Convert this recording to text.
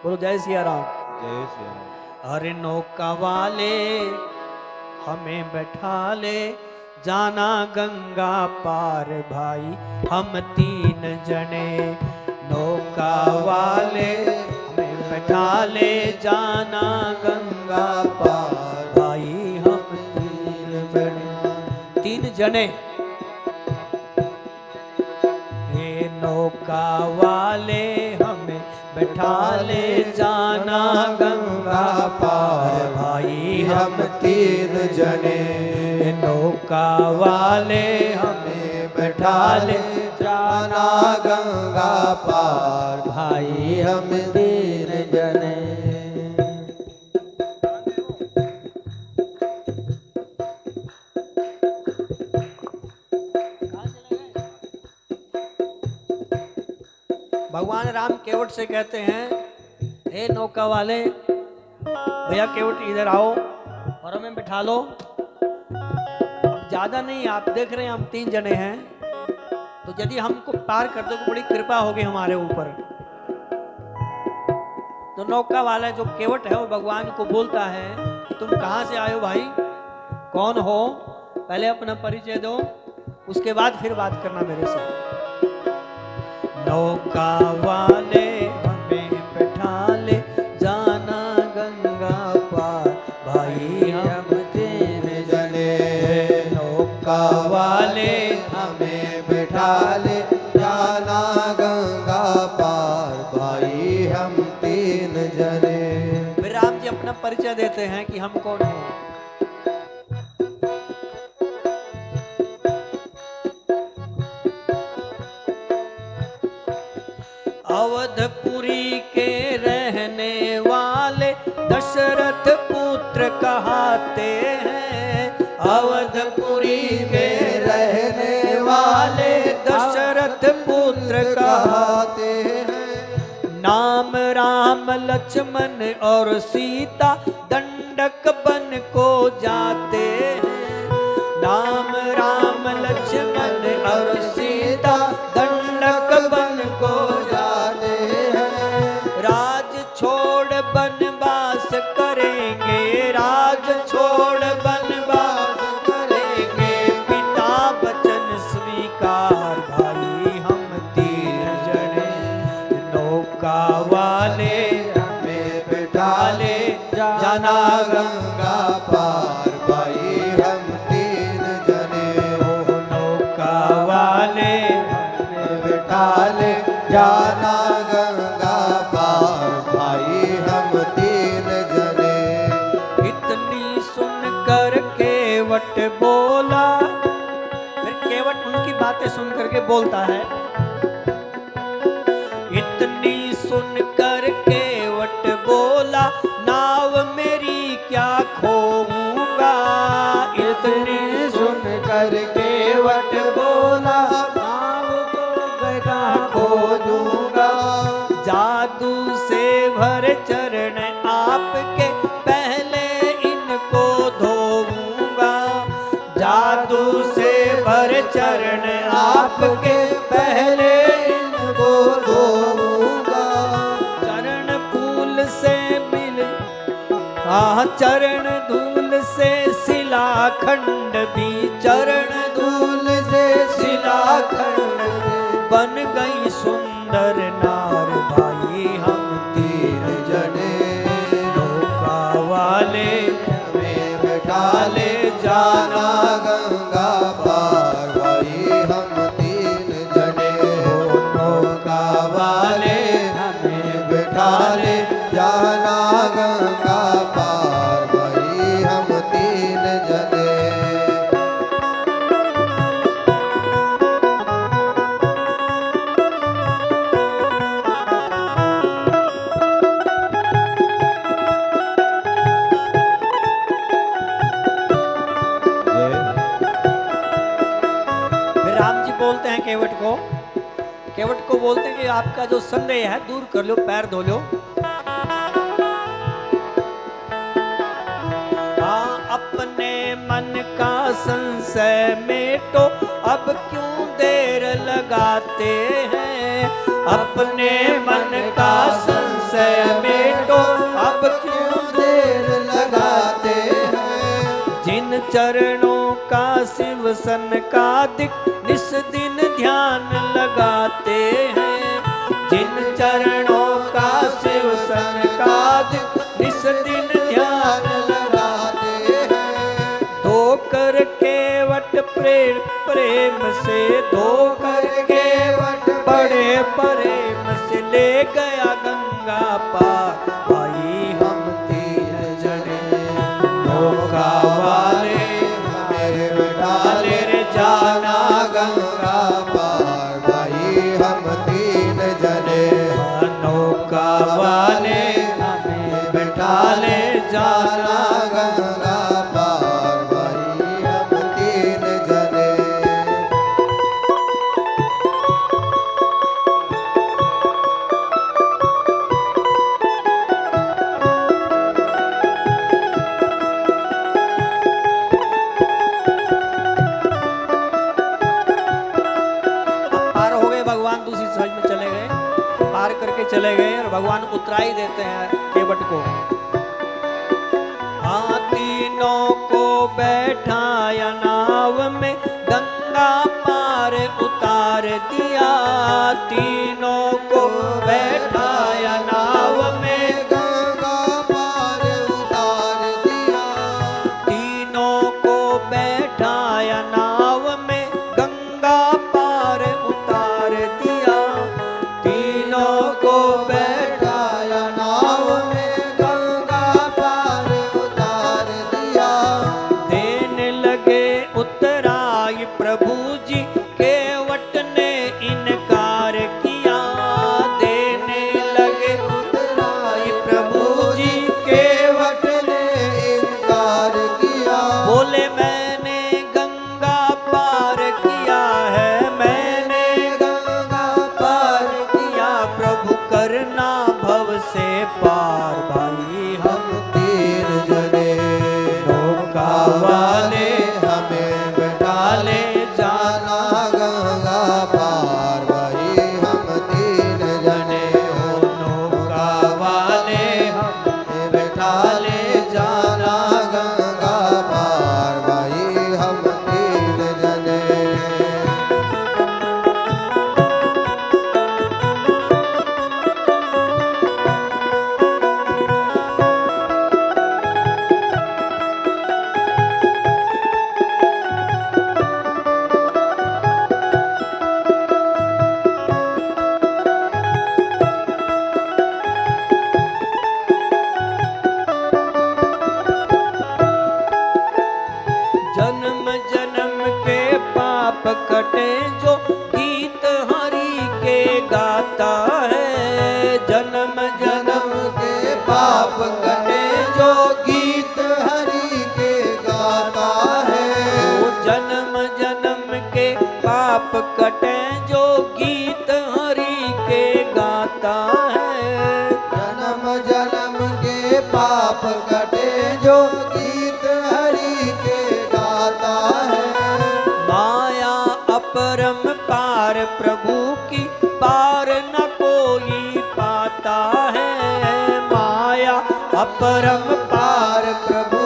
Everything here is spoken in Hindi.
बोलो जय सिया राम। जय सिया राम। अरे नौका वाले हमें बैठा ले, जाना गंगा पार भाई हम तीन जने। नौका वाले हमें बैठा ले, जाना गंगा पार भाई हम तीन जने। तीन जने हे नौका वाले हमें बैठा ले, जाना गंगा पार भाई हम तीन जने। नौका वाले हमें बैठा ले, जाना गंगा पार भाई हम तीन जने। भगवान राम केवट से कहते हैं, हे नौका वाले भैया केवट इधर आओ और हमें बिठा लो। ज्यादा नहीं, आप देख रहे हैं हम तीन जने हैं, तो यदि हमको पार कर दो तो बड़ी कृपा होगी हमारे ऊपर। तो नौका वाला जो केवट है वो भगवान को बोलता है, तुम कहां से आए हो भाई, कौन हो, पहले अपना परिचय दो, उसके बाद फिर बात करना मेरे से। नौका वाले हमें बैठा ले, जाना गंगा पार भाई हम तीन जने। नौका वाले हमें बैठा ले, जाना गंगा पार भाई हम तीन जने। फिर राम जी अपना परिचय देते हैं कि हम कौन हैं। अवधपुरी के रहने वाले दशरथ पुत्र कहाते हैं। अवधपुरी के रहने वाले दशरथ पुत्र कहाते हैं। नाम राम लक्ष्मण और सीता दंडक बन को जाते हैं। नाम राम लक्ष्मण और सीता दंडक बन को जाते हैं। राज छोड़ वनवास करेंगे, राज छोड़ वनवास करेंगे, पिता वचन स्वीकार भाई हम तीन जने। नौका वाले हमें बैठा ले, जाना गंगा पार भाई हम तीन जने। ओ नौका वाले हमें बैठा ले, जाना गंगा पार भाई हम तीन जने। इतनी सुनकर केवट बोला, फिर केवट उनकी बातें सुन करके बोलता है। इतनी सुनकर केवट बोला, नाव मेरी क्या खोऊंगा। इतनी सुन कर केवट बोला, नाव को गया खोजूंगा। जादू से भर चरण आपके, पहले इनको धोऊंगा। जादू से भर चरण आपके, पहले इनको धोऊंगा। चरण फूल से मिल चरण धूल से शिलाखंड भी, चरण धूल से शिलाखंड बन गई सुंदर नार भाई हम तीन जने। नौका वाले हमें बैठा ले, जाना गंगा पार भाई हम तीन जने। नौका वाले हमें बैठा ले, जाना गंगा पार भाई हम तीन जने। फिर राम जी बोलते हैं केवट को बोलते हैं कि आपका जो संदेह है दूर कर लो, पैर धो लो। हाँ, अपने मन का संशय मेटो, अब क्यों देर लगाते हैं। अपने मन का संशय में क्यों देर लगाते हैं। जिन चरणों का शिव सनकादिक निस दिन ध्यान लगाते हैं। जिन चरणों का शिव सनकादिक निस दिन ध्यान लगाते हैं। धो कर केवट प्रेम से धो कर केवट बड़े प्रेम से ले गया गंगा पार। भाई हम तीन जने नौका वाले हमें डाले रे जाना गंगा पार। भाई हम तीन जने नौका वाले हमें बैठा ले जाना गंगा पार। भाई हम तीन जने पार हो गए भगवान, दूसरी साइड में चले गए, पार करके चले गए और भगवान उतराई देते हैं केवट को। हाँ तीनों को बैठाया नाव में गंगा पार उतार दिया। तीनों को बैठाया नाव में गंगा पार उतार दिया। तीनों को बैठाया नाव में गंगा पार उतार दिया। तीनों को बैठाया नाव में गंगा पार उतार दिया। देने लगे उतराई प्रभु जी केवट ने इनकार किया। देने लगे उतराई प्रभु जी केवट ने इनकार किया। बोले मैंने गंगा पार किया है, मैंने गंगा पार किया। प्रभु करना भव से पार। भाई हम तीन जने नौका वाले हमें बैठा ले जाना गंगा पार। भाई हम तीन जने हो नौका वाले हमें बैठा ले जाना गंगा पार। भाई हम तीन जने जन्म जन्म के पाप कटे जो गीत हरि के गाता है। जन्म जन्म के पाप कटे जो गीत हरि के गाता है। वो जन्म जन्म के पाप कटे जो गीत हरि के गाता है। जन्म जन्म के पाप कटे जो गीत हरि के गाता है। माया अपरम पार प्रभु की पार न कोई पाता है। माया अपरम पार प्रभु